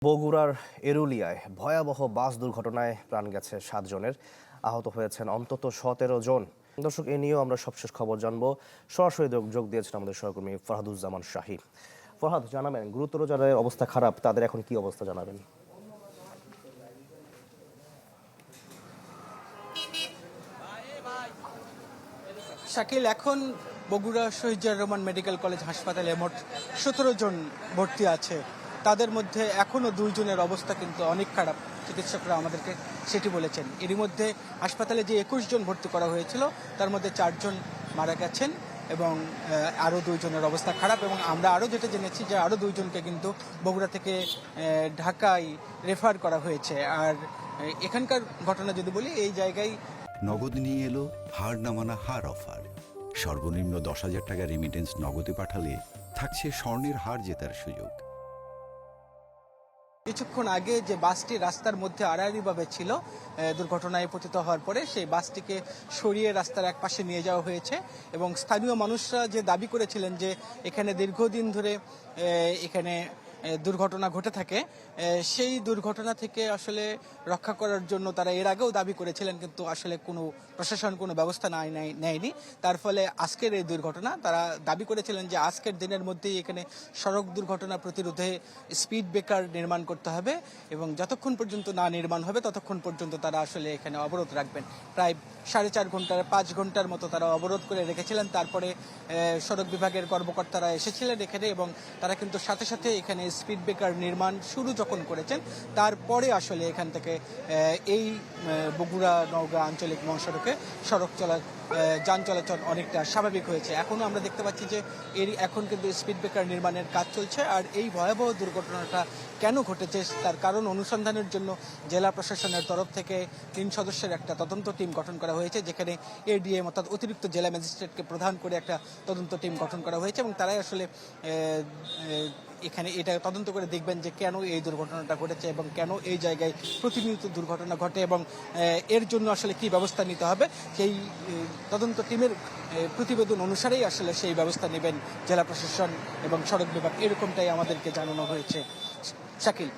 বগুড়ার এরুলিয়ায় ভয়াবহ বাস দুর্ঘটনায় প্রাণ গেছে 7 জনের, আহত হয়েছেন অন্তত 17 জন। দর্শক, এ নিয়েও আমরা সবশেষ খবর জানবো। সরাসরি যোগ দিয়েছেন আমাদের সহকর্মী ফরহাদুজ্জামান শাহী। ফরহাদ, জানাবেন গুরুতর যাদের অবস্থা খারাপ তাদের এখন কি অবস্থা জানাবেন? শাকিল, এখন বগুড়া শহীদ জিয়াউর রহমান মেডিকেল কলেজ হাসপাতালে মোট 17 জন ভর্তি আছে। তাদের মধ্যে এখনও 2 জনের অবস্থা কিন্তু অনেক খারাপ, চিকিৎসকরা আমাদেরকে সেটি বলেছেন। এরই মধ্যে হাসপাতালে যে 21 জন ভর্তি করা হয়েছিল তার মধ্যে 4 জন মারা গেছেন এবং আরও 2 জনের অবস্থা খারাপ। এবং আমরা আরও যেটা জেনেছি যে আরও 2 জনকে কিন্তু বগুড়া থেকে ঢাকায় রেফার করা হয়েছে। আর এখানকার ঘটনা যদি বলি, এই জায়গায় নগদ নিয়ে এলো হার না মানা হার অফার। সর্বনিম্ন 10,000 টাকা রেমিটেন্স নগদে পাঠালে থাকছে স্বর্ণের হার জেতার সুযোগ। কিছুক্ষণ আগে যে বাসটি রাস্তার মধ্যে আড়াআড়িভাবে ছিল, দুর্ঘটনায় পতিত হওয়ার পরে সেই বাসটিকে সরিয়ে রাস্তার এক পাশে নিয়ে যাওয়া হয়েছে। এবং স্থানীয় মানুষরা যে দাবি করেছিলেন যে এখানে দীর্ঘদিন ধরে এখানে দুর্ঘটনা ঘটে থাকে, সেই দুর্ঘটনা থেকে আসলে রক্ষা করার জন্য তারা এর আগেও দাবি করেছিলেন, কিন্তু আসলে কোনো প্রশাসন কোনো ব্যবস্থা নেয়নি। তার ফলে আজকের এই দুর্ঘটনা, তারা দাবি করেছিলেন যে আজকের দিনের মধ্যেই এখানে সড়ক দুর্ঘটনা প্রতিরোধে স্পিড ব্রেকার নির্মাণ করতে হবে এবং যতক্ষণ পর্যন্ত না নির্মাণ হবে ততক্ষণ পর্যন্ত তারা আসলে এখানে অবরোধ রাখবেন। প্রায় 4.5 ঘন্টার 5 ঘন্টার মতো তারা অবরোধ করে রেখেছিলেন। তারপরে সড়ক বিভাগের কর্মকর্তারা এসেছিলেন এখানে এবং তারা কিন্তু সাথে সাথে এখানে স্পিড ব্রেকার নির্মাণ শুরু যখন করেছেন, তারপরে আসলে এখান থেকে এই বগুড়া নওগাঁ আঞ্চলিক মহাসড়কে যান চলাচল অনেকটা স্বাভাবিক হয়েছে। এখনও আমরা দেখতে পাচ্ছি যে এখন কিন্তু স্পিড ব্রেকার নির্মাণের কাজ চলছে। আর এই ভয়াবহ দুর্ঘটনাটা কেন ঘটেছে তার কারণ অনুসন্ধানের জন্য জেলা প্রশাসনের তরফ থেকে 3 সদস্যের একটা তদন্ত টিম গঠন করা হয়েছে, যেখানে এডিএম অর্থাৎ অতিরিক্ত জেলা ম্যাজিস্ট্রেটকে প্রধান করে একটা তদন্ত টিম গঠন করা হয়েছে এবং তারাই আসলে এখানে এটা তদন্ত করে দেখবেন যে কেন এই দুর্ঘটনাটা ঘটেছে এবং কেন এই জায়গায় প্রতিনিয়ত দুর্ঘটনা ঘটে এবং এর জন্য আসলে কি ব্যবস্থা নিতে হবে। সেই তদন্ত টিমের প্রতিবেদন অনুসারেই আসলে সেই ব্যবস্থা নেবেন জেলা প্রশাসন এবং সড়ক বিভাগ, এরকমটাই আমাদেরকে জানানো হয়েছে। শাকিল।